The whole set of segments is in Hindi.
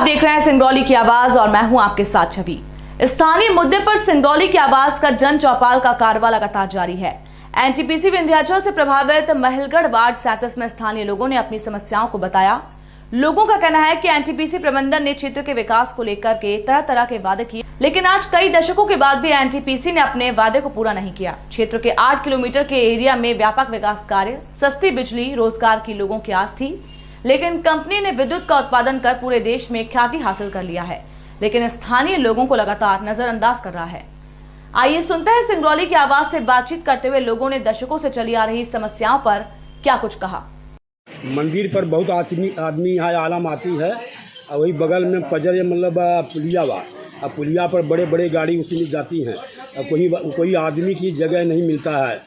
देख रहे हैं सिंगरौली की आवाज और मैं हूं आपके साथ छवि। स्थानीय मुद्दे पर सिंगरौली की आवाज का जन चौपाल का कार्रवाई लगातार जारी है। एनटीपीसी विंध्याचल से प्रभावित महलगढ़ वार्ड 37 में स्थानीय लोगों ने अपनी समस्याओं को बताया। लोगों का कहना है कि एनटीपीसी प्रबंधन ने क्षेत्र के विकास को लेकर के तरह तरह के वादे किए, लेकिन आज कई दशकों के बाद भी एनटीपीसी ने अपने वादे को पूरा नहीं किया। क्षेत्र के 8 किलोमीटर के एरिया में व्यापक विकास कार्य, सस्ती बिजली, रोजगार की लोगों की आस थी, लेकिन कंपनी ने विद्युत का उत्पादन कर पूरे देश में ख्याति हासिल कर लिया है, लेकिन स्थानीय लोगों को लगातार नजरअंदाज कर रहा है। आइए सुनते हैं सिंगरौली की आवाज से बातचीत करते हुए लोगों ने दशकों से चली आ रही समस्याओं पर क्या कुछ कहा। मंदिर पर बहुत आदमी यहाँ आलम आती है और वही बगल में पजर मतलब पुलिया बा। अब पुलिया पर बड़े बड़े गाड़ी उसी में जाती हैं और कोई आदमी की जगह नहीं मिलता है।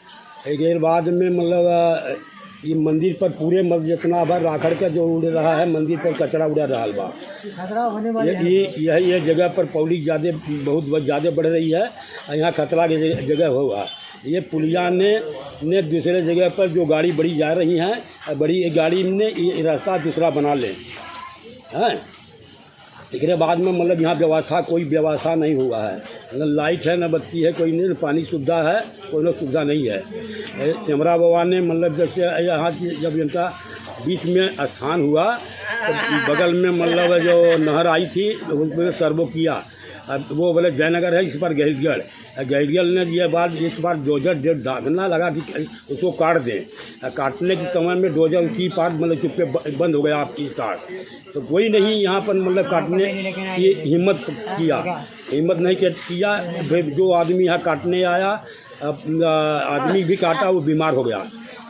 एक बाद में मतलब ये मंदिर पर पूरे जितना भर राखड़ का जो उड़ रहा है, मंदिर पर कचरा उड़ा रहा बा। ये जगह पर पब्लिक बहुत ज़्यादा बढ़ रही है। यहाँ खतरा की जगह होगा। ये पुलिया ने दूसरे जगह पर जो गाड़ी बड़ी जा रही हैं, बड़ी गाड़ी ने ये रास्ता दूसरा बना ले हैं। इसके बाद में मतलब यहाँ कोई व्यवस्था नहीं हुआ है। न लाइट है, न बत्ती है, कोई नहीं, न पानी सुविधा है, कोई न सुविधा नहीं है। चमरा बाबा ने मतलब जैसे यहाँ जब इनका बीच में स्थान हुआ तो बगल में मतलब जो नहर आई थी उसमें सर्वो किया। अब वो बोले जयनगर है, इस पर गैरियल ने ये बात इस बार डोजर ढाकना लगा कि उसको काट दें। काटने के समय में डोजर की पार्ट मतलब चुप्पे बंद हो गया आपकी तार, तो कोई नहीं यहाँ पर मतलब काटने की हिम्मत नहीं किया। जो आदमी यहाँ काटने आया, आदमी भी काटा, वो बीमार हो गया।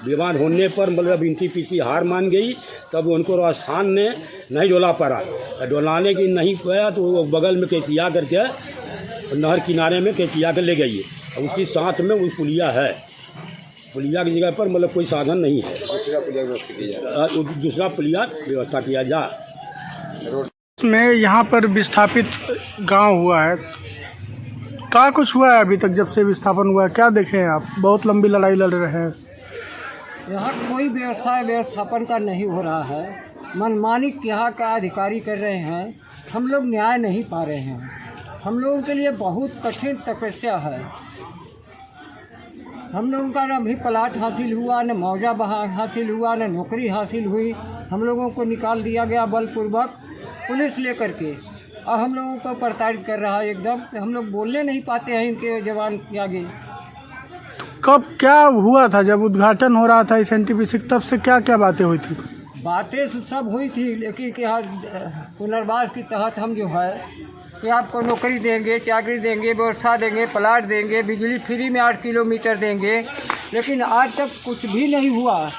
बीमार होने पर मतलब एनटीपीसी हार मान गई। तब उनको राजस्थान ने नहीं डोला पारा, डोलाने की नहीं पाया तो वो बगल में केचिया करके नहर किनारे में केचिया कर ले गई। उसके साथ में वो पुलिया है। पुलिया की जगह पर मतलब कोई साधन नहीं है, दूसरा पुलिया व्यवस्था किया जा। में यहाँ पर विस्थापित गांव हुआ है, क्या कुछ हुआ है अभी तक जब से विस्थापन हुआ है? क्या देखे हैं आप? बहुत लंबी लड़ाई लड़ रहे हैं। यहाँ कोई व्यवस्थापन का नहीं हो रहा है। मनमानी यहाँ का अधिकारी कर रहे हैं। हम लोग न्याय नहीं पा रहे हैं। हम लोगों के लिए बहुत कठिन तपस्या है। हम लोगों का न अभी प्लाट हासिल हुआ, न मुआवजा हासिल हुआ, न नौकरी हासिल हुई। हम लोगों को निकाल दिया गया बलपूर्वक पुलिस लेकर के, और हम लोगों को प्रताड़ित कर रहा है एकदम। हम लोग बोलने नहीं पाते हैं इनके जवान के आगे। कब क्या हुआ था जब उद्घाटन हो रहा था इस एनटीपीसी, तब से क्या क्या बातें हुई थी? बातें सब हुई थी, लेकिन कि पुनर्वास के तहत हम जो है कि आपको नौकरी देंगे, चाकरी देंगे, व्यवस्था देंगे, प्लाट देंगे, बिजली फ्री में 8 किलोमीटर देंगे, लेकिन आज तक कुछ भी नहीं हुआ।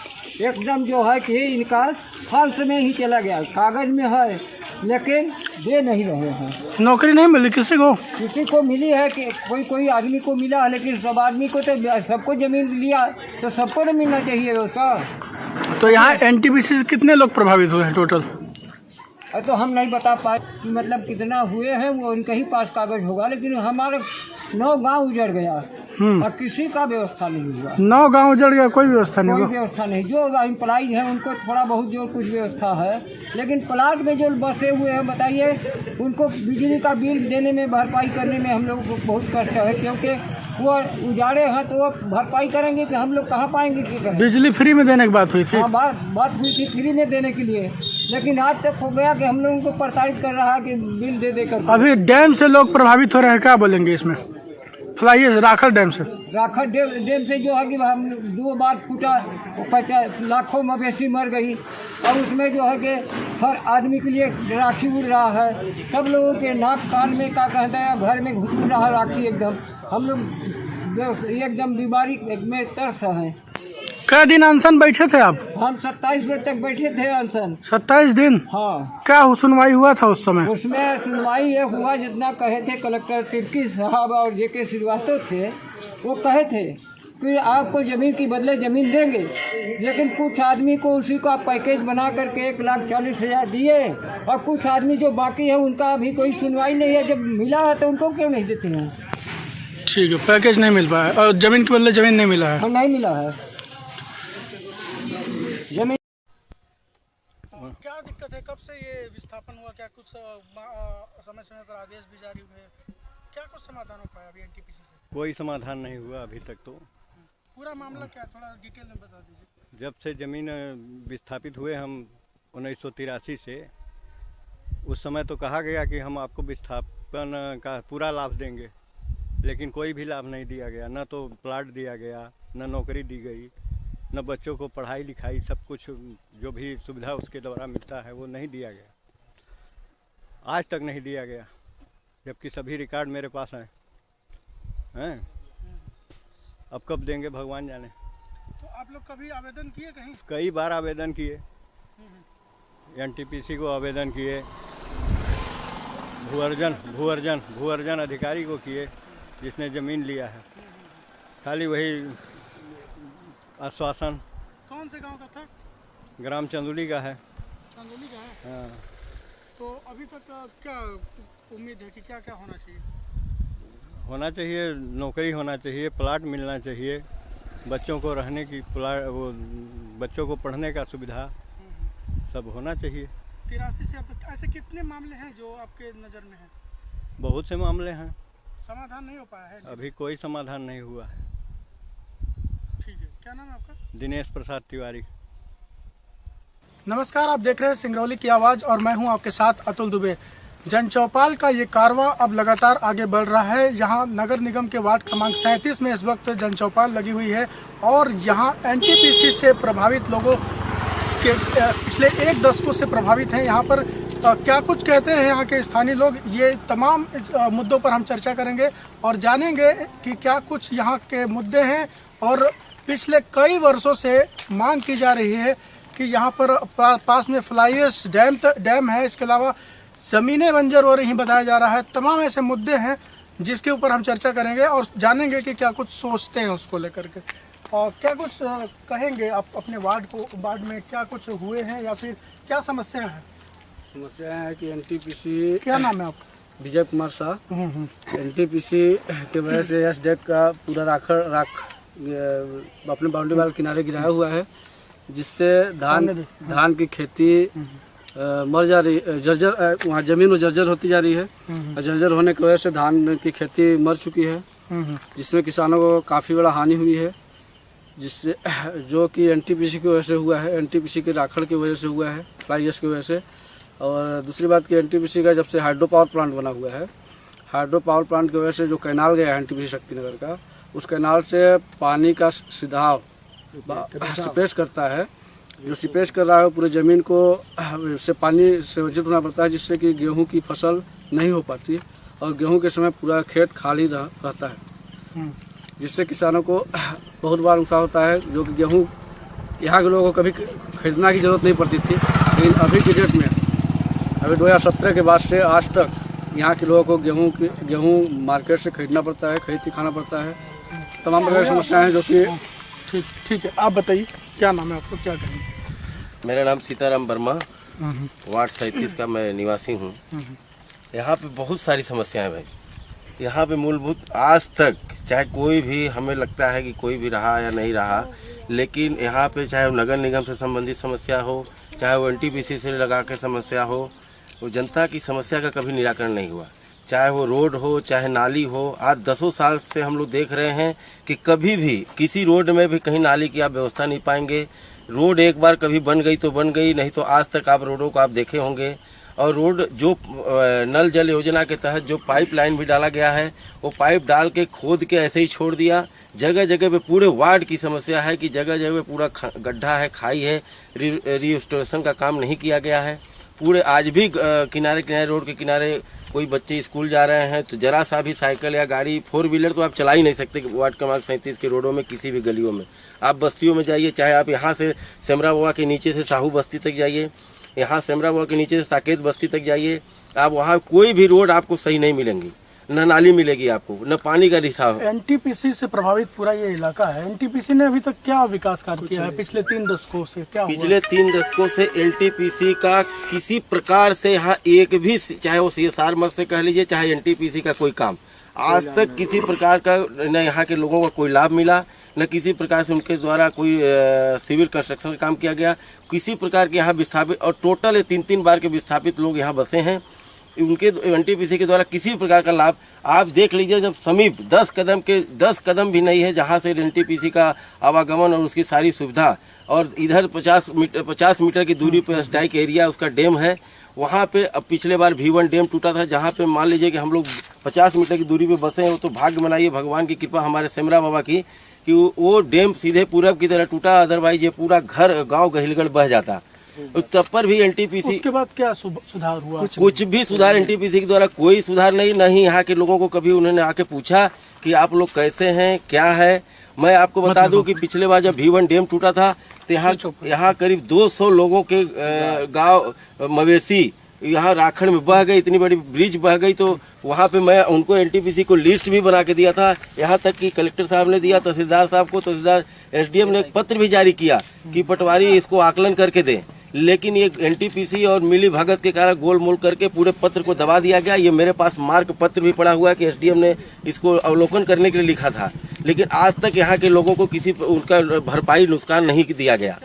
एकदम जो है कि इनका फाल्स में ही चला गया। कागज में है लेकिन दे नहीं रहे हैं। नौकरी नहीं मिली किसी को मिली है कि कोई आदमी को मिला है, लेकिन सब आदमी को तो सबको जमीन लिया तो सबको तो मिलना चाहिए उसका। तो यहाँ एनटीपीसी से कितने लोग प्रभावित हुए हैं टोटल? तो हम नहीं बता पाए कि मतलब कितना हुए हैं, वो उनके ही पास कागज होगा, लेकिन हमारा 9 गांव उजड़ गया और किसी का व्यवस्था नहीं हुआ। 9 गांव उजड़ गया, कोई व्यवस्था नहीं? कोई व्यवस्था नहीं। जो एम्प्लॉइज हैं उनको थोड़ा बहुत जो कुछ व्यवस्था है, लेकिन प्लाट में जो बसे हुए हैं बताइए, उनको बिजली का बिल देने में, भरपाई करने में हम लोगों को बहुत कष्ट है, क्योंकि वो उजाड़े हैं तो वो भरपाई करेंगे कि हम लोग कहाँ पाएंगे कि करें। बिजली फ्री में देने की बात हुई थी? हाँ, बात हुई थी फ्री में देने के लिए, लेकिन आज तक हो गया कि हम लोगों को प्रताड़ित कर रहा है कि बिल दे देकर। अभी डैम से लोग प्रभावित हो रहे हैं, क्या बोलेंगे इसमें? फ्लाइए राखड़ डैम से जो है कि हम 2 बार फूटा, 50 लाखों मवेशी मर गई, और उसमें जो है कि हर आदमी के लिए राखी उड़ रहा है। सब लोगों के नाक कान में क्या कहते हैं, घर में घुस रहा राखी एकदम। हम लोग एकदम बीमारी में तरस हैं। क्या दिन अनशन बैठे थे आप? हम 27 बजे तक बैठे थे अनशन। 27 दिन? हाँ। क्या सुनवाई हुआ था उस समय? उसमें सुनवाई ये हुआ जितना कहे थे कलेक्टर तिर्की साहब और जेके श्रीवास्तव थे, वो कहे थे कि आपको जमीन की बदले जमीन देंगे, लेकिन कुछ आदमी को उसी का पैकेज बना करके 1,40,000 दिए, और कुछ आदमी जो बाकी है उनका अभी कोई सुनवाई नहीं है। जब मिला है तो उनको क्यों नहीं देते हैं? ठीक है, पैकेज नहीं मिल पाया और जमीन के बदले जमीन नहीं मिला है? नहीं मिला है जमीन। क्या दिक्कत है? कब से ये विस्थापन हुआ? क्या कुछ समय समय पर आदेश भी जारी हुए? क्या कुछ समाधान हो पाया अभी एनटीपीसी से? कोई समाधान नहीं हुआ अभी तक। तो पूरा मामला क्या, थोड़ा डिटेल में बता दीजिए। जब से ज़मीन विस्थापित हुए हम 1983 से, उस समय तो कहा गया कि हम आपको विस्थापन का पूरा लाभ देंगे, लेकिन कोई भी लाभ नहीं दिया गया। न तो प्लाट दिया गया, न नौकरी दी गई, न बच्चों को पढ़ाई लिखाई सब कुछ जो भी सुविधा उसके द्वारा मिलता है वो नहीं दिया गया, आज तक नहीं दिया गया, जबकि सभी रिकॉर्ड मेरे पास हैं। अब कब देंगे भगवान जाने। तो आप लोग कभी आवेदन किए कहीं? कई बार आवेदन किए, एनटीपीसी को आवेदन किए, भूअर्जन अधिकारी को किए जिसने ज़मीन लिया है, खाली वही आश्वासन। कौन से गांव का था? ग्राम चंदुली का है। चंदौली का है। हाँ। तो अभी तक क्या उम्मीद है कि क्या क्या होना चाहिए? होना चाहिए, नौकरी होना चाहिए, प्लाट मिलना चाहिए, बच्चों को रहने की प्लाट, वो बच्चों को पढ़ने का सुविधा सब होना चाहिए। 83 से अब तक ऐसे कितने मामले हैं जो आपके नज़र में हैं? बहुत से मामले हैं, समाधान नहीं हो पाया है अभी कोई समाधान नहीं हुआ है। ठीक है, क्या नाम है आपका? दिनेश प्रसाद तिवारी। नमस्कार, आप देख रहे हैं सिंगरौली की आवाज़ और मैं हूं आपके साथ अतुल दुबे। जन चौपाल का ये कारवां अब लगातार आगे बढ़ रहा है। यहाँ नगर निगम के वार्ड क्रमांक 37 में इस वक्त जन चौपाल लगी हुई है और यहाँ एनटीपीसी से प्रभावित लोगों के पिछले 1 दशकों से प्रभावित हैं। यहाँ पर क्या कुछ कहते हैं यहाँ के स्थानीय लोग, ये तमाम मुद्दों पर हम चर्चा करेंगे और जानेंगे कि क्या कुछ यहाँ के मुद्दे हैं। और पिछले कई वर्षों से मांग की जा रही है कि यहाँ पर पास में फ्लाईएश डैम है, इसके अलावा जमीनें बंजर हो रही बताया जा रहा है। तमाम ऐसे मुद्दे हैं जिसके ऊपर हम चर्चा करेंगे और जानेंगे कि क्या कुछ सोचते हैं उसको लेकर के और क्या कुछ कहेंगे आप अपने वार्ड में क्या कुछ हुए हैं या फिर क्या समस्या है? समस्या है कि एनटीपीसी, क्या नाम है आपका? विजय कुमार शाह। एनटीपीसी के वजह से एस डेक का पूरा राख अपने बाउंड्री वाल किनारे गिराया हुआ है, जिससे धान की खेती मर जा रही, जर्जर, वहाँ जमीन जर्जर होती जा रही है और जर्जर होने की वजह से धान की खेती मर चुकी है, जिसमें किसानों को काफ़ी बड़ा हानि हुई है, जिससे जो कि एनटीपीसी की वजह से हुआ है, एनटीपीसी के राखड़ की वजह से हुआ है, फ्लाईएश की वजह से। और दूसरी बात कि एनटीपीसी का जब से हाइड्रो पावर प्लांट बना हुआ है, हाइड्रो पावर प्लांट की वजह से जो कैनाल गया है एनटीपीसी शक्तिनगर का, उस कैनाल से पानी का सिधाव सिपेश करता है, जो सिपेश कर रहा है पूरे ज़मीन को से पानी से वंचित होना पड़ता है, जिससे कि गेहूं की फसल नहीं हो पाती और गेहूं के समय पूरा खेत खाली रहता है, जिससे किसानों को बहुत बार नुकसान होता है। जो कि गेहूं यहाँ के लोगों को कभी खरीदना की जरूरत नहीं पड़ती थी, लेकिन अभी के डेट में, अभी 2017 के बाद से आज तक यहाँ के लोगों को गेहूं मार्केट से खरीदना पड़ता है, खरीद के खाना पड़ता है। तमाम प्रकार की समस्याएं हैं जो कि ठीक है। आप बताइए क्या नाम है आपको, क्या करेंगे? मेरा नाम सीताराम वर्मा, वार्ड 37 का मैं निवासी हूँ। यहाँ पे बहुत सारी समस्याएं भाई। यहाँ पे मूलभूत आज तक चाहे कोई भी, हमें लगता है कि कोई भी रहा या नहीं रहा, लेकिन यहाँ पे चाहे वो नगर निगम से संबंधित समस्या हो, चाहे वो एनटीपीसी से लगा के समस्या हो, वो जनता की समस्या का कभी निराकरण नहीं हुआ। चाहे वो रोड हो, चाहे नाली हो, आज 10 साल से हम लोग देख रहे हैं कि कभी भी किसी रोड में भी कहीं नाली की आप व्यवस्था नहीं पाएंगे। रोड एक बार कभी बन गई तो बन गई, नहीं तो आज तक आप रोडों को आप देखे होंगे। और रोड जो नल जल योजना के तहत जो पाइपलाइन भी डाला गया है, वो पाइप डाल के खोद के ऐसे ही छोड़ दिया। जगह जगह पे पूरे वार्ड की समस्या है कि जगह जगह पे पूरा गड्ढा है, खाई है, रिस्टोरेशन का काम नहीं किया गया है। पूरे आज भी किनारे रोड के किनारे कोई बच्चे स्कूल जा रहे हैं तो जरा सा भी साइकिल या गाड़ी 4 व्हीलर तो आप चला ही नहीं सकते वार्ड क्रमांक 37 के रोडों में, किसी भी गलियों में। आप बस्तियों में जाइए, चाहे आप यहाँ से सेमरा बुआ के नीचे से साहू बस्ती तक जाइए, यहाँ सेमरा बुआ के नीचे से साकेत बस्ती तक जाइए, आप वहाँ कोई भी रोड आपको सही नहीं मिलेंगी, न नाली मिलेगी आपको, न पानी का रिसाव। एनटीपीसी से प्रभावित पूरा ये इलाका है। एनटीपीसी ने अभी तक क्या विकास कार्य किया है पिछले 3 दशकों से? क्या पिछले 3 दशकों से एनटीपीसी का किसी प्रकार से यहाँ एक भी, चाहे वो सीएसआर मद से कह लीजिए, चाहे एनटीपीसी का कोई काम आज तक किसी प्रकार का न यहाँ के लोगों का कोई लाभ मिला, न किसी प्रकार से उनके द्वारा कोई सिविल कंस्ट्रक्शन का काम किया गया, किसी प्रकार के यहाँ विस्थापित, और टोटल 3-3 बार के विस्थापित लोग यहाँ बसे हैं। उनके एनटीपीसी के द्वारा किसी प्रकार का लाभ आप देख लीजिए, जब समीप 10 कदम भी नहीं है जहाँ से एनटीपीसी का आवागमन और उसकी सारी सुविधा, और इधर 50 मीटर की दूरी पर स्टाइक एरिया उसका डैम है, वहाँ पे अब पिछले बार V1 डैम टूटा था, जहाँ पे मान लीजिए कि हम लोग 50 मीटर की दूरी पे बसे हैं। तो भाग्य मनाइए, भगवान की कृपा हमारे सेमरा बाबा की कि वो डैम सीधे पूरब की तरह टूटा, अदरवाइज ये पूरा घर गांव गहिलगढ़ बह जाता। तब पर भी एनटीपीसी उसके बाद क्या सुधार हुआ? कुछ भी सुधार एनटीपीसी के द्वारा कोई सुधार नहीं यहाँ के लोगों को कभी उन्होंने आके पूछा कि आप लोग कैसे हैं, क्या है। मैं आपको बता दूं कि पिछले बार जब V1 डैम टूटा था तो यहाँ करीब 200 लोगों के गांव मवेशी यहाँ राखड़ में बह गई, इतनी बड़ी ब्रिज बह गई। तो वहाँ पे मैं उनको एनटीपीसी को लिस्ट भी बना के दिया था, यहाँ तक कि कलेक्टर साहब ने दिया, तहसीलदार साहब को, तहसीलदार SDM ने एक पत्र भी जारी किया कि पटवारी इसको आकलन करके दें। लेकिन ये एनटीपीसी और मिली भगत के कारण गोलमोल करके पूरे पत्र को दबा दिया गया। ये मेरे पास मार्क पत्र भी पड़ा हुआ है कि SDM ने इसको अवलोकन करने के लिए लिखा था, लेकिन आज तक यहाँ के लोगों को किसी उनका भरपाई नुकसान नहीं दिया गया।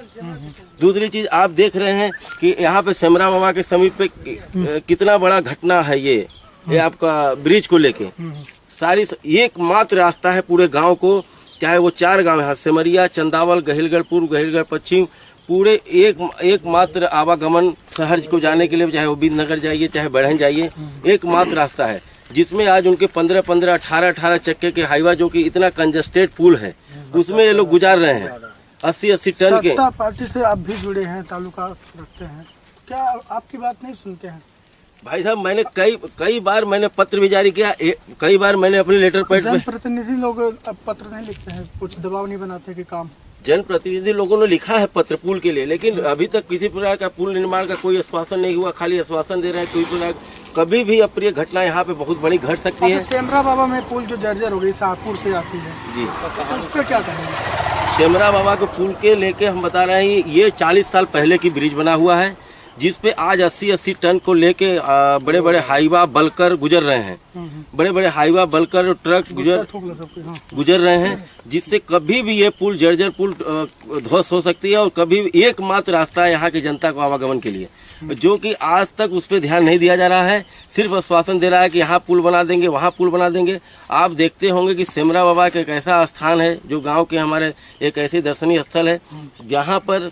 दूसरी चीज आप देख रहे हैं कि यहाँ पे सेमरा बाबा के समीप पे कितना बड़ा घटना है ये आपका ब्रिज को लेके। सारी एकमात्र रास्ता है पूरे गांव को, चाहे वो 4 गांव है, सेमरिया, चंदावल, गहिलगढ़ पूर्व, गहिलगढ़ पश्चिम, पूरे एकमात्र आवागमन शहर को जाने के लिए, चाहे वो बिंदनगर जाइए चाहे बढ़न जाइए, एकमात्र रास्ता है जिसमें आज उनके 15-15, 18-18 चक्के के हाईवा, जो कि इतना कंजस्टेड पुल है, उसमें ये लोग गुजार रहे हैं 80-80 टन के। सत्ता पार्टी से आप भी जुड़े हैं, तालुका रखते हैं, क्या आपकी बात नहीं सुनते हैं? भाई साहब, मैंने कई बार मैंने पत्र भी जारी किया, कई बार मैंने अपने लेटर पैड में। जनप्रतिनिधि लोग अब पत्र नहीं लिखते हैं, कुछ दबाव नहीं बनाते कि काम? जनप्रतिनिधि लोगों ने लिखा है पत्र पुल के लिए, लेकिन अभी तक किसी प्रकार का पुल निर्माण का कोई आश्वासन नहीं हुआ, खाली आश्वासन दे रहे हैं। कोई प्रकार कभी भी अप्रिय घटना यहाँ पे बहुत बड़ी घट सकती है। सेमरा बाबा में पुल जो जर्जर हो गई, शाहपुर से आती है जी, तो उस पर क्या कहेंगे? सेमरा बाबा के पुल के लेके हम बता रहे हैं, ये 40 साल पहले की ब्रिज बना हुआ है, जिसपे आज 80-80 टन को लेके बड़े बड़े हाईवा बलकर गुजर रहे हैं, बड़े बड़े हाईवा बलकर ट्रक गुजर रहे हैं, जिससे कभी भी ये पुल जर्जर पुल ध्वस्त हो सकती है। और कभी एकमात्र रास्ता है यहाँ की जनता को आवागमन के लिए, जो कि आज तक उस पर ध्यान नहीं दिया जा रहा है। सिर्फ आश्वासन दे रहा है कि यहाँ पुल बना देंगे, वहाँ पुल बना देंगे। आप देखते होंगे कि सेमरा बाबा का एक ऐसा स्थान है जो गांव के हमारे एक ऐसी दर्शनीय स्थल है, जहाँ पर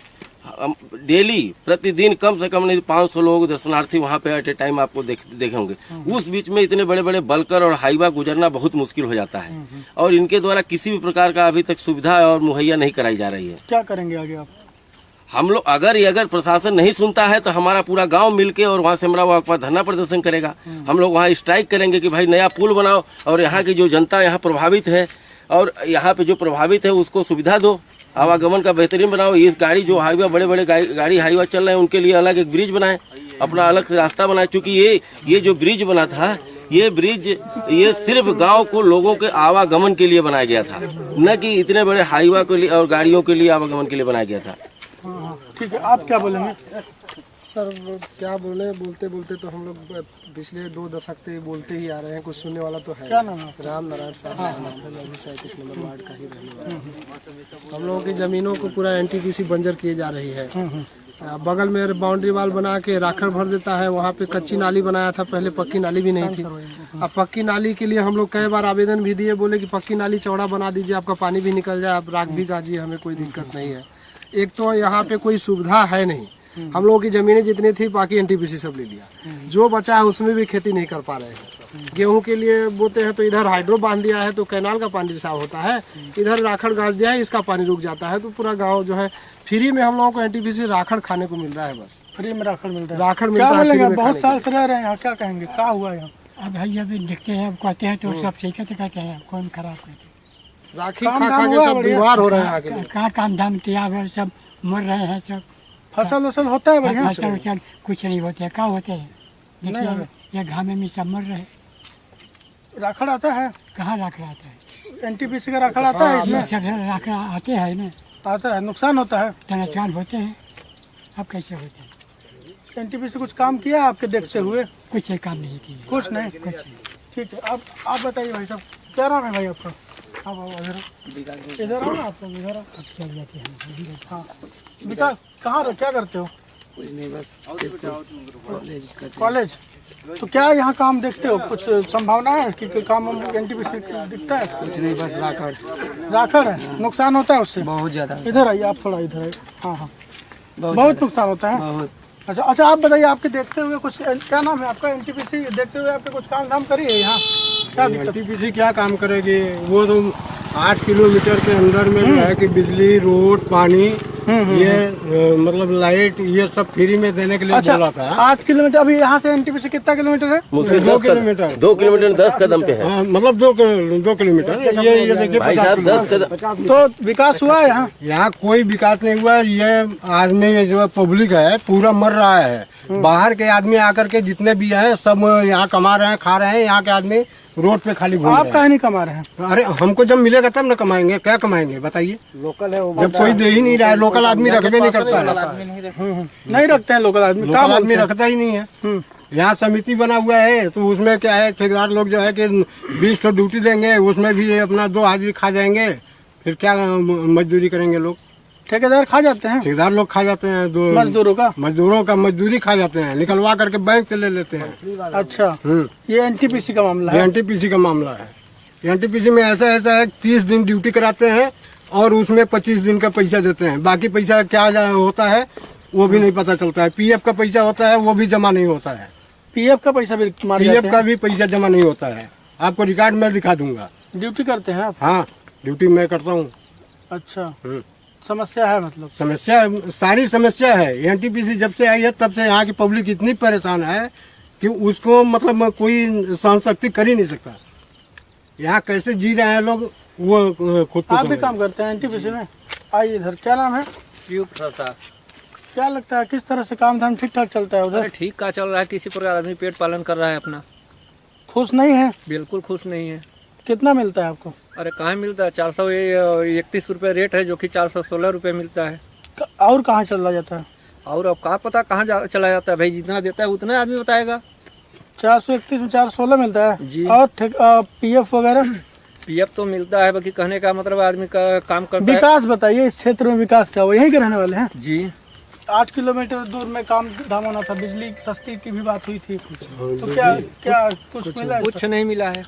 डेली प्रतिदिन कम से कम नहीं 500 लोग दर्शनार्थी वहाँ पे एट ए टाइम आपको देखे होंगे। उस बीच में इतने बड़े बड़े बलकर और हाईवा गुजरना बहुत मुश्किल हो जाता है, और इनके द्वारा किसी भी प्रकार का अभी तक सुविधा और मुहैया नहीं कराई जा रही है। क्या करेंगे आगे आप? हम लोग अगर प्रशासन नहीं सुनता है तो हमारा पूरा गांव मिलके और वहाँ सेमरा बाबा के पास धरना प्रदर्शन करेगा। हम लोग वहाँ स्ट्राइक करेंगे कि भाई नया पुल बनाओ, और यहाँ की जो जनता यहाँ प्रभावित है, और यहाँ पे जो प्रभावित है उसको सुविधा दो, आवागमन का बेहतरीन बनाओ। ये गाड़ी जो हाईवा बड़े बड़े गाड़ी हाईवा चल रहे हैं, उनके लिए अलग एक ब्रिज बनाए, अपना अलग से रास्ता बनाए। चूंकि ये जो ब्रिज बना था, ये ब्रिज ये सिर्फ गांव को लोगों के आवागमन के लिए बनाया गया था, न कि इतने बड़े हाईवा के लिए और गाड़ियों के लिए आवागमन के लिए बनाया गया था। ठीक है, आप क्या बोलेंगे? सर क्या बोलते बोलते तो हम लोग पिछले 2 दशक से बोलते ही आ रहे हैं, कुछ सुनने वाला तो है। क्या नाम है? राम नारायण साहब का नाम है, मैं भी 37 नंबर वार्ड का ही रहने वाला हूँ। हम लोगों की जमीनों को पूरा एनटीपीसी बंजर किए जा रही है। बगल में बाउंड्री वाल बना के राखड़ भर देता है, वहाँ पे कच्ची नाली बनाया था, पहले पक्की नाली भी नहीं थी। अब पक्की नाली के लिए हम लोग कई बार आवेदन भी दिए, बोले कि पक्की नाली चौड़ा बना दीजिए, आपका पानी भी निकल जाए, आप राख भी गाजिए, हमें कोई दिक्कत नहीं है। एक तो यहाँ पे कोई सुविधा है नहीं, हम लोगों की जमीनें जितनी थी बाकी एनटीपीसी सब ले लिया, जो बचा है उसमें भी खेती नहीं कर पा रहे हैं। गेहूं के लिए बोते हैं तो इधर हाइड्रो बांध दिया है तो कैनाल का पानी साफ होता है, इधर राखड़ गाज दिया है, इसका पानी रुक जाता है। तो पूरा गांव जो है फ्री में हम लोगों को एनटीपीसी राखड़ खाने को मिल रहा है, बस फ्री में राखड़ मिल रहा है। राखड़ मिलता है, बहुत साल से रह रहे हैं यहाँ, क्या कहेंगे, क्या हुआ यहाँ? अब भाई अभी देखते हैं, अब कहते हैं तो सब ठीक है, तो कहते हैं कौन खराब करते, राखी खा खा के सब बीमार हो रहे हैं आगे। कहाँ काम धाम किया हुआ सब मर रहे हैं सब। फसल वसल होता है बढ़िया? फसल उसल कुछ नहीं होते हैं, क्या होते हैं, देखिए ये घामे में सब मर रहे। राखड़ आता है? कहाँ राखड़ा आता है? एनटीपीसी का राखड़ आता है इसमें? सब राखड़ा आते हैं ना, आता है, नुकसान होता है, तो नुकसान होते हैं। अब कैसे होते हैं? एनटीपीसी कुछ काम किया आपके देखते हुए? कुछ काम नहीं किया, कुछ नहीं। कुछ नहीं। ठीक है, आप बताइए भाई साहब, क्या नाम है भाई आपका? आप आओ इधर आओ ना, आप सब इधर आओ। हाँ विकास, कहाँ क्या करते हो? कुछ नहीं, बस कॉलेज। तो क्या यहाँ काम देखते हो? कुछ संभावना है कि कोई काम एनटीपीसी दिखता है? कुछ नहीं, बस राखड़ है, नुकसान होता है उससे बहुत ज्यादा। इधर आइए आप, थोड़ा इधर आइए। हाँ बहुत नुकसान होता है। बहुत। अच्छा आप बताइए, आपके देखते हुए कुछ, क्या नाम है आपका? एनटीपीसी देखते हुए आपने कुछ काम करी है यहाँ? क्या दिक्कत? एनटीपीसी क्या काम करेगी? वो तो 8 किलोमीटर के अंदर में जो है कि बिजली, रोड, पानी, ये मतलब लाइट, ये सब फ्री में देने के लिए बोला था। 8 किलोमीटर। अभी यहाँ से एनटीपीसी कितना किलोमीटर है? 2 किलोमीटर 2 किलोमीटर 10 कदम पे है। मतलब 2 किलोमीटर। ये देखिए 10 कदम। तो विकास हुआ है यहाँ? यहाँ कोई विकास नहीं हुआ। ये आदमी जो पब्लिक है पूरा मर रहा है। बाहर के आदमी आकर के जितने भी हैं सब यहाँ कमा रहे हैं, खा रहे हैं। यहाँ के आदमी रोड पे खाली घूम रहे हैं। आप कहाँ नहीं कमा रहे हैं? अरे हमको जब मिलेगा तब न कमाएंगे। क्या कमाएंगे बताइए? लोकल है, जब कोई दे ही नहीं रहा है। लोकल आदमी रखबे नहीं करता है। नहीं रखते हैं लोकल आदमी, लोकल आदमी रखता ही नहीं है। यहाँ समिति बना हुआ है तो उसमें क्या है, ठेकेदार लोग जो है कि 20 ड्यूटी देंगे, उसमें भी अपना 2 हाजिरी खा जाएंगे। फिर क्या मजदूरी करेंगे लोग? ठेकेदार खा जाते हैं, ठेकेदार लोग खा जाते हैं। मजदूरों का मजदूरी खा जाते हैं, निकलवा करके बैंक से ले लेते हैं। अच्छा, ये एनटीपीसी का मामला है? एनटीपीसी का मामला है। एनटीपीसी में ऐसा है 30 दिन ड्यूटी कराते हैं और उसमें 25 दिन का पैसा देते हैं। बाकी पैसा क्या होता है वो भी नहीं पता चलता है। पीएफ का पैसा होता है वो भी जमा नहीं होता है। पीएफ का पैसा भी पीएफ का भी पैसा जमा नहीं होता है। आपको रिकॉर्ड में दिखा दूंगा। ड्यूटी करते हैं आप? हाँ, ड्यूटी मैं करता हूँ। अच्छा, समस्या है मतलब? समस्या, सारी समस्या है। एनटीपीसी जब से आई है तब से यहाँ की पब्लिक इतनी परेशान है कि उसको मतलब कोई सहन शक्ति कर ही नहीं सकता। यहाँ कैसे जी रहे हैं लोग वो खुद। आप भी काम करते हैं एनटीपीसी में? आइए इधर। क्या नाम है? क्या लगता है किस तरह से काम धाम ठीक ठाक चलता है उधर? ठीक का चल रहा है, किसी प्रकार आदमी पेट पालन कर रहा है अपना। खुश नहीं है? बिल्कुल खुश नहीं है। कितना मिलता है आपको? अरे कहाँ मिलता है? 431 रुपए रेट है, जो कि 416 रुपए मिलता है। और कहाँ चला जाता है? और अब कहाँ पता कहाँ चला जाता है भाई? जितना देता है उतना आदमी बताएगा। 431 में 416 मिलता है जी। और पीएफ वगैरह? पीएफ तो मिलता है, बाकी कहने का मतलब आदमी का काम करता है। विकास बताइए, इस क्षेत्र में विकास क्या हुआ? यहीं के रहने वाले हैं जी। 8 किलोमीटर दूर में काम धाम होना था, बिजली सस्ती की भी बात हुई थी, तो क्या कुछ मिला? कुछ नहीं मिला है।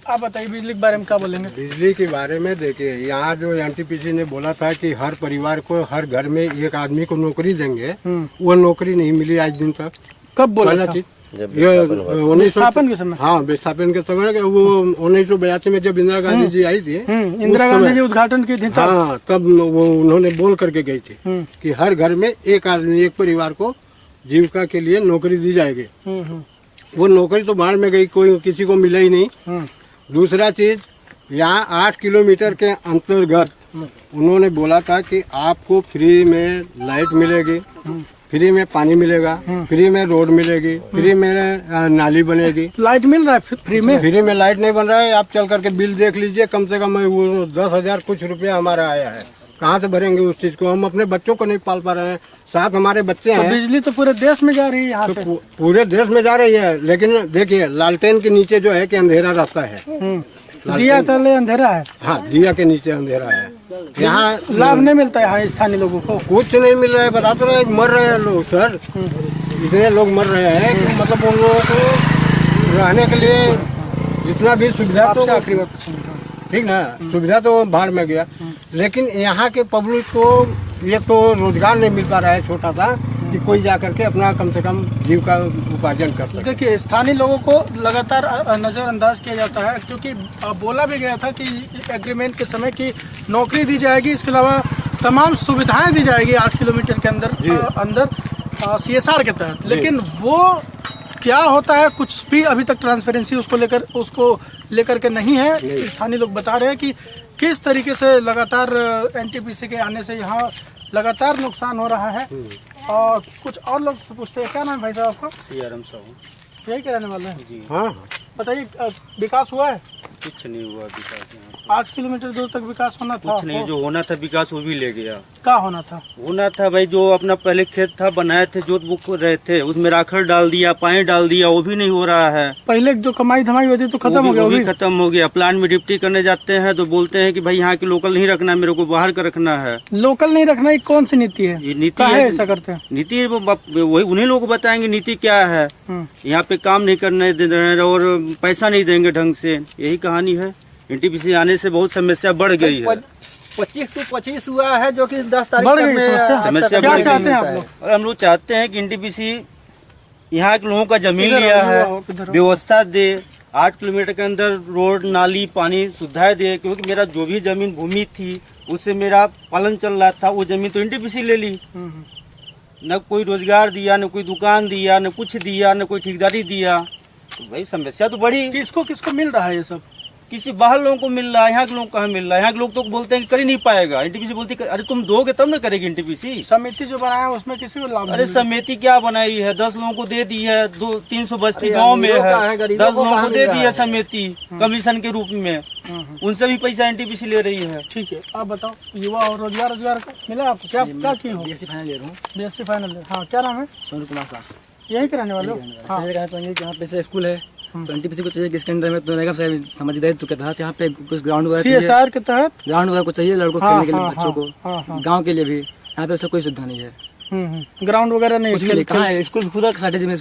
आप बताइए बिजली के बारे में क्या बोलेंगे? बिजली के बारे में देखिए, यहाँ जो एनटीपीसी ने बोला था कि हर परिवार को, हर घर में एक आदमी को नौकरी देंगे, वो नौकरी नहीं मिली आज दिन तक। कब बोला था? ये 19 के समय? हाँ, विस्थापन के समय। वो 1982 में जब इंदिरा गांधी जी आई थी, इंदिरा गांधी जी उद्घाटन की थी तब? हाँ, तब वो उन्होंने बोल करके गई थी कि हर घर में एक आदमी, एक परिवार को जीविका के लिए नौकरी दी जाएगी। वो नौकरी तो बाहर में गई, कोई किसी को मिला ही नहीं। दूसरा चीज, यहाँ 8 किलोमीटर के अंतर्गत उन्होंने बोला था कि आपको फ्री में लाइट मिलेगी, फ्री में पानी मिलेगा, फ्री में रोड मिलेगी, फ्री में नाली बनेगी। लाइट मिल रहा है फ्री में? फ्री में लाइट नहीं बन रहा है। आप चल करके बिल देख लीजिए, कम से कम वो 10,000 कुछ रुपया हमारा आया है। कहाँ से भरेंगे उस चीज को? हम अपने बच्चों को नहीं पाल पा रहे हैं, साथ हमारे बच्चे हैं। बिजली तो पूरे देश में जा रही है यहाँ से? पूरे देश में जा रही है, लेकिन देखिए लालटेन के नीचे जो है कि अंधेरा रास्ता है। दिया तले अंधेरा है? हाँ, दिया के नीचे अंधेरा है। यहाँ लाभ नहीं मिलता है यहाँ स्थानीय लोगों को? कुछ नहीं मिल रहा है। बता तो रहे, मर रहे हैं लोग सर। इतने लोग मर रहे हैं कि मतलब उन लोगों को रहने के लिए जितना भी सुविधा, तो ठीक ना, सुविधा तो बाहर में गया। लेकिन यहाँ के पब्लिक को ये तो रोजगार नहीं मिल पा रहा है छोटा सा, कि कोई जाकर के अपना कम से कम जीविका उपार्जन कर सके। देखिए, स्थानीय लोगों को लगातार नजरअंदाज किया जाता है, क्योंकि बोला भी गया था कि एग्रीमेंट के समय की नौकरी दी जाएगी, इसके अलावा तमाम सुविधाएं दी जाएगी 8 किलोमीटर के अंदर CSR के तहत। लेकिन वो क्या होता है, कुछ भी अभी तक ट्रांसपेरेंसी उसको लेकर के नहीं है। स्थानीय लोग बता रहे हैं कि किस तरीके से लगातार एनटीपीसी के आने से यहाँ लगातार नुकसान हो रहा है। और कुछ और लोग से पूछते हैं। क्या नाम है भाई साहब आपका? सियाराम साहू। यही के रहने वाले हैं? जी। हाँ, बताइए विकास हुआ है? कुछ नहीं हुआ विकास यहाँ। 8 किलोमीटर दूर तक विकास होना था। कुछ नहीं, जो होना था विकास वो भी ले गया। क्या होना था? होना था भाई, जो अपना पहले खेत था बनाए थे, जोत बुक रहे थे, उसमें राखड़ डाल दिया, पानी डाल दिया, वो भी नहीं हो रहा है। पहले जो कमाई धमाई होती तो खत्म हो गया, वो भी खत्म हो गया। प्लांट में ड्यूटी करने जाते हैं तो बोलते हैं कि भाई यहाँ के लोकल नहीं रखना, मेरे को बाहर का रखना है। लोकल नहीं रखना, ये कौन सी नीति है? ये नीति है, ऐसा करते हैं। नीति वही उन्हीं लोगों को बताएंगे नीति क्या है। यहाँ पे काम नहीं करने दे रहे हैं और पैसा नहीं देंगे ढंग से, यही कहानी है। एनटीपीसी आने से बहुत समस्या बढ़ गई है। 25 to 25 हुआ है, जो कि 10 तारीख बढ़ गई समस्या क्या बढ़ चाहते हैं आप गई। लोग? और हम लोग चाहते हैं कि एनटीपीसी यहाँ के लोगों का जमीन लिया है, व्यवस्था दे, 8 किलोमीटर के अंदर रोड, नाली, पानी सुविधाएं दे, क्योंकि मेरा जो भी जमीन भूमि थी उससे मेरा पालन चल रहा था, वो जमीन तो एनटीपीसी ले ली। न कोई रोजगार दिया, न कोई दुकान दिया, न कुछ दिया, न कोई ठेकेदारी दिया, तो भाई समस्या तो बढ़ी। किसको किसको मिल रहा है ये सब? किसी बाहर लोगों को मिल रहा है, यहाँ के लोग कहाँ मिल रहा है? यहाँ के लोग तो बोलते हैं कि कर ही नहीं पाएगा। एनटीपीसी बोलती है अरे तुम दोगे तब ना करेगी एनटीपीसी। समिति जो बनाया उसमें किसी को लाभ? अरे समिति क्या बनाई है? 10 लोगों को दे दी है, 200-300 बस्ती गांव में है, 10 लोगों को दे दी है समिति कमीशन के रूप में, उनसे भी पैसा एनटीपीसी ले रही है। ठीक है, आप बताओ, युवा और रोजगार मिला आपको? क्या किए हो? BSc फाइनल ईयर हूँ। BSc final. हाँ, क्या नाम है? सोनू कुमार साह। यही के रहने वाले हो? हाँ। तो यहाँ पे स्कूल है, तो एनटीपीसी को चाहिए कि इसके अंदर में तो रहेगा समझदारी तो के तहत यहाँ पे कुछ ग्राउंड वगैरह चाहिए। CSR के तहत ग्राउंड वगैरह को चाहिए लड़कों खेलने के लिए, बच्चों को, गाँव के लिए भी। यहाँ पे ऐसा कोई सुविधा नहीं है। ग्राउंड वगैरह नहीं? कुछ भी कहाँ है? स्कूल खुद साइड में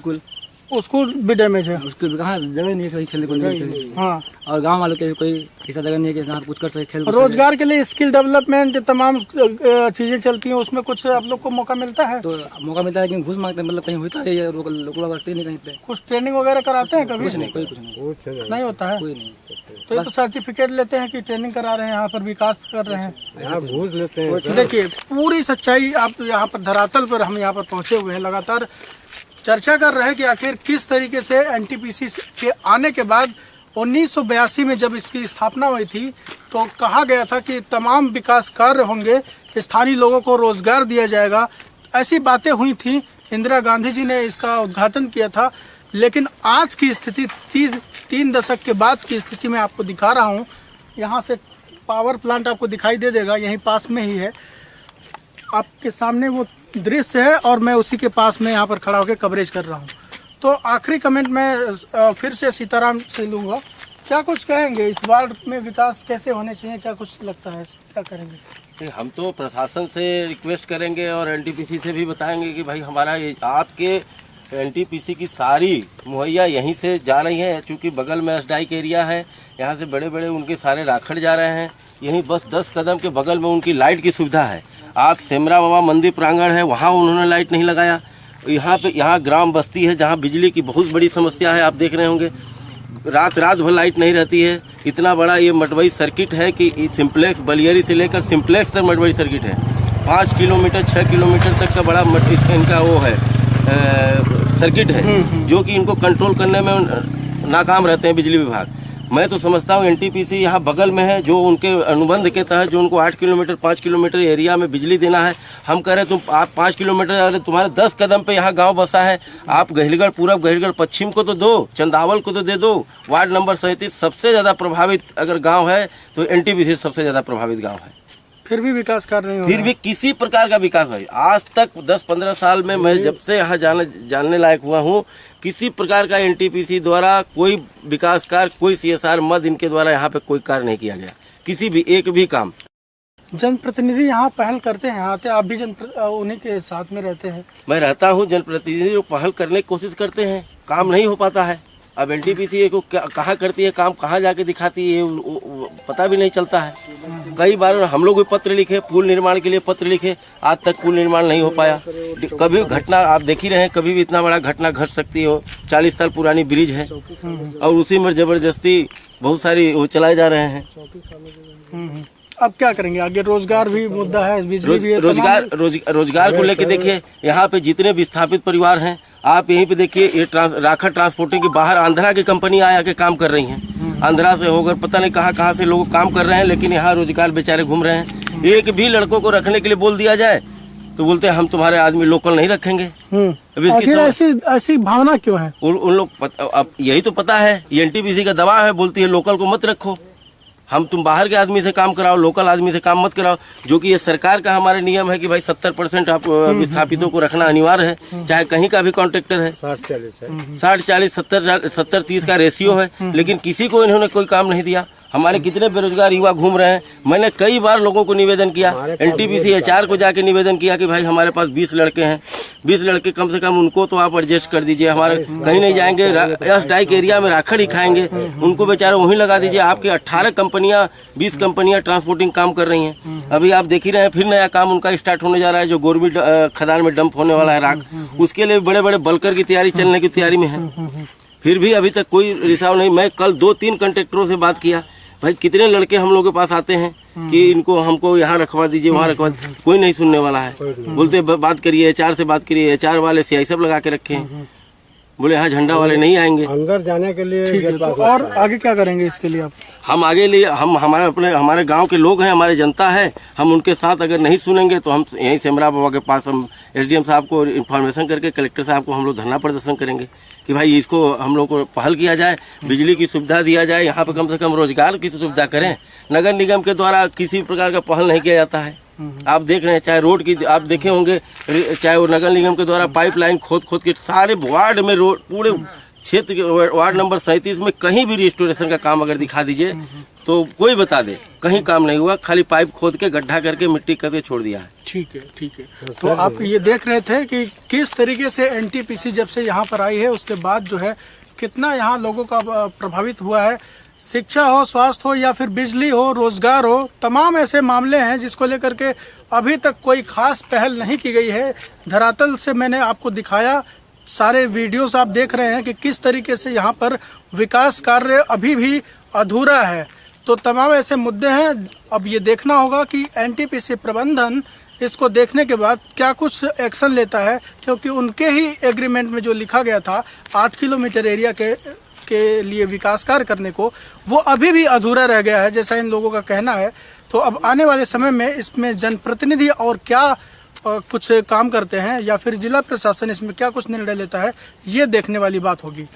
स्कूल भी डैमेज है। स्कूल कहाँ जगह नहीं है खेलने को। हाँ, और गांव वालों के कोई ऐसा जगह नहीं है कि जहाँ कुछ कर सके, खेल। रोजगार के लिए स्किल डेवलपमेंट तमाम चीजें चलती हैं, उसमें कुछ आप लोग को मौका मिलता है? तो मौका मिलता है लेकिन घूस मांगते हैं, मतलब कहीं होता है लोग करते नहीं कहीं पे। कुछ ट्रेनिंग वगैरह कराते हैं कभी? कुछ नहीं, कोई कुछ नहीं होता है, कोई नहीं। तो ये तो सर्टिफिकेट लेते हैं कि ट्रेनिंग करा रहे हैं, यहाँ पर विकास कर रहे हैं, यहाँ घूस लेते हैं। देखिए पूरी सच्चाई आप यहाँ पर धरातल पर हम यहाँ पर पहुंचे हुए हैं, लगातार चर्चा कर रहे हैं कि आखिर किस तरीके से एनटीपीसी के आने के बाद 1982 में जब इसकी स्थापना हुई थी तो कहा गया था कि तमाम विकास कार्य होंगे, स्थानीय लोगों को रोजगार दिया जाएगा, ऐसी बातें हुई थी। इंदिरा गांधी जी ने इसका उद्घाटन किया था, लेकिन आज की स्थिति 3 दशक के बाद की स्थिति में आपको दिखा रहा हूँ। यहाँ से पावर प्लांट आपको दिखाई दे देगा, यहीं पास में ही है, आपके सामने वो दृश्य है और मैं उसी के पास में यहाँ पर खड़ा होकर कवरेज कर रहा हूँ। तो आखिरी कमेंट मैं फिर से सीताराम से लूंगा, क्या कुछ कहेंगे इस वार्ड में विकास कैसे होने चाहिए, क्या कुछ लगता है, क्या करेंगे? हम तो प्रशासन से रिक्वेस्ट करेंगे और एनटीपीसी से भी बताएंगे कि भाई हमारा आपके एनटीपीसी की सारी मुहैया यहीं से जा रही है, चूँकि बगल में एसडाइक एरिया है, यहाँ से बड़े बड़े उनके सारे राखड़ जा रहे हैं, यहीं बस 10 कदम के बगल में उनकी लाइट की सुविधा है। आप सेमरा बाबा मंदिर प्रांगण है, वहाँ उन्होंने लाइट नहीं लगाया। यहाँ ग्राम बस्ती है जहाँ बिजली की बहुत बड़ी समस्या है, आप देख रहे होंगे, रात भर लाइट नहीं रहती है। इतना बड़ा ये मटवाई सर्किट है कि सिंप्लेक्स बलियरी से लेकर सिंप्लेक्स तक मटवाई सर्किट है, 5 किलोमीटर 6 किलोमीटर तक का बड़ा इनका वो है सर्किट है, जो कि इनको कंट्रोल करने में नाकाम रहते हैं बिजली विभाग। मैं तो समझता हूँ एनटीपीसी यहाँ बगल में है, जो उनके अनुबंध के तहत जो उनको 8 किलोमीटर 5 किलोमीटर एरिया में बिजली देना है। हम कह रहे तुम आप 5 किलोमीटर, अरे तुम्हारे 10 कदम पे यहाँ गांव बसा है, आप गहिलगढ़ पूरब गहिलगढ़ पश्चिम को तो दो, चंदावल को तो दे दो। वार्ड नंबर 37 सबसे ज्यादा प्रभावित अगर गाँव है तो एनटीपीसी सबसे ज्यादा प्रभावित गाँव है। फिर भी विकास कर रहे हैं, फिर भी किसी प्रकार का विकास भाई आज तक 10-15 साल में मैं जब से यहाँ जानने लायक हुआ हूँ, किसी प्रकार का एनटीपीसी द्वारा कोई विकास कार्य, कोई CSR मद इनके द्वारा यहाँ पे कोई कार्य नहीं किया गया, किसी भी एक भी काम। जनप्रतिनिधि यहाँ पहल करते हैं, आते आप भी उन्हीं के साथ में रहते हैं? मैं रहता हूँ, जनप्रतिनिधि जो पहल करने की कोशिश करते हैं, काम नहीं हो पाता है। अब एनटीपीसी को कहाँ करती है काम, कहाँ जाके दिखाती है, पता भी नहीं चलता है। कई बार हम लोग भी पत्र लिखे, पुल निर्माण के लिए पत्र लिखे, आज तक पुल निर्माण नहीं हो पाया। कभी घटना आप देख ही रहे हैं, कभी भी इतना बड़ा घटना घट सकती हो। 40 साल पुरानी ब्रिज है और उसी में जबरदस्ती बहुत सारी वो चलाए जा रहे हैं। अब क्या करेंगे आगे? रोजगार भी मुद्दा है, बिजली भी है, रोजगार को लेके देखिए, यहाँ पे जितने विस्थापित परिवार हैं, आप यहीं पे देखिए, ये राखड़ ट्रांसपोर्टिंग के बाहर आंध्रा की कंपनी आया के काम कर रही हैं। आंध्रा से होकर पता नहीं कहाँ से लोग काम कर रहे हैं, लेकिन यहाँ रोजगार बेचारे घूम रहे हैं। एक भी लड़कों को रखने के लिए बोल दिया जाए तो बोलते हैं हम तुम्हारे आदमी लोकल नहीं रखेंगे। ऐसी भावना क्यों है? उन लोग अब यही तो पता है, एनटीपीसी का दबाव है, बोलती है लोकल को मत रखो। तुम बाहर के आदमी से काम कराओ, लोकल आदमी से काम मत कराओ। जो कि ये सरकार का हमारे नियम है कि भाई 70% आप विस्थापितों को रखना अनिवार्य है, चाहे कहीं का भी कॉन्ट्रैक्टर है। 60-40 70-30 का रेशियो है, लेकिन किसी को इन्होंने कोई काम नहीं दिया। हमारे कितने बेरोजगार युवा घूम रहे हैं। मैंने कई बार लोगों को निवेदन किया, एनटीपीसी HR को जाके निवेदन किया कि भाई हमारे पास 20 लड़के हैं, 20 लड़के कम से कम उनको तो आप एडजस्ट कर दीजिए। हमारे कहीं नहीं जाएंगे, यस डाइक एरिया में राखड़ ही खाएंगे, उनको बेचारे वहीं लगा दीजिए। आपके 18 कंपनियां 20 कंपनियां ट्रांसपोर्टिंग काम कर रही हैं। अभी आप देख ही रहे हैं, फिर नया काम उनका स्टार्ट होने जा रहा है, जो गोरमी खदान में डंप होने वाला है राख, उसके लिए बड़े बड़े बल्कर की तैयारी चलने की तैयारी में है। फिर भी अभी तक कोई रिसाव नहीं। मैं कल 2-3 कंट्रैक्टरों से बात किया, भाई कितने लड़के हम लोग के पास आते हैं कि इनको हमको यहाँ रखवा दीजिए, वहाँ रखवा दीजिए, कोई नहीं सुनने वाला है। बोलते बात करिए HR से, बात करिए, HR वाले CI सब लगा के रखे हैं। बोले हाँ झंडा वाले नहीं आएंगे अंदर जाने के लिए। तो और आगे क्या करेंगे इसके लिए आप? हम आगे लिए हमारे गांव के लोग हैं, हमारी जनता है, हम उनके साथ अगर नहीं सुनेंगे तो हम यहीं सेमरा बाबा के पास हम SDM साहब को इन्फॉर्मेशन करके कलेक्टर साहब को हम लोग धरना प्रदर्शन करेंगे कि भाई इसको हम लोग को पहल किया जाए, बिजली की सुविधा दिया जाए, यहाँ पे कम से कम रोजगार की सुविधा करें। नगर निगम के द्वारा किसी प्रकार का पहल नहीं किया जाता है। आप देख रहे हैं, चाहे रोड की आप देखे होंगे, चाहे वो नगर निगम के द्वारा पाइपलाइन खोद के सारे वार्ड में रोड, पूरे क्षेत्र के वार्ड नंबर 37 में कहीं भी रिस्टोरेशन का काम अगर दिखा दीजिए तो कोई बता दे कहीं काम नहीं हुआ, खाली पाइप खोद के गड्ढा करके मिट्टी करके छोड़ दिया है। ठीक है। तो आप ये देख रहे थे कि किस तरीके से एनटीपीसी जब से यहाँ पर आई है उसके बाद जो है कितना यहाँ लोगों का प्रभावित हुआ है। शिक्षा हो, स्वास्थ्य हो या फिर बिजली हो, रोजगार हो, तमाम ऐसे मामले हैं जिसको लेकर के अभी तक कोई खास पहल नहीं की गई है। धरातल से मैंने आपको दिखाया, सारे वीडियोस आप देख रहे हैं कि किस तरीके से यहाँ पर विकास कार्य अभी भी अधूरा है। तो तमाम ऐसे मुद्दे हैं। अब ये देखना होगा कि एनटीपीसी प्रबंधन इसको देखने के बाद क्या कुछ एक्शन लेता है, क्योंकि उनके ही एग्रीमेंट में जो लिखा गया था 8 किलोमीटर एरिया के लिए विकास कार्य करने को, वो अभी भी अधूरा रह गया है जैसा इन लोगों का कहना है। तो अब आने वाले समय में इसमें जनप्रतिनिधि और क्या कुछ काम करते हैं या फिर जिला प्रशासन इसमें क्या कुछ निर्णय लेता है, ये देखने वाली बात होगी।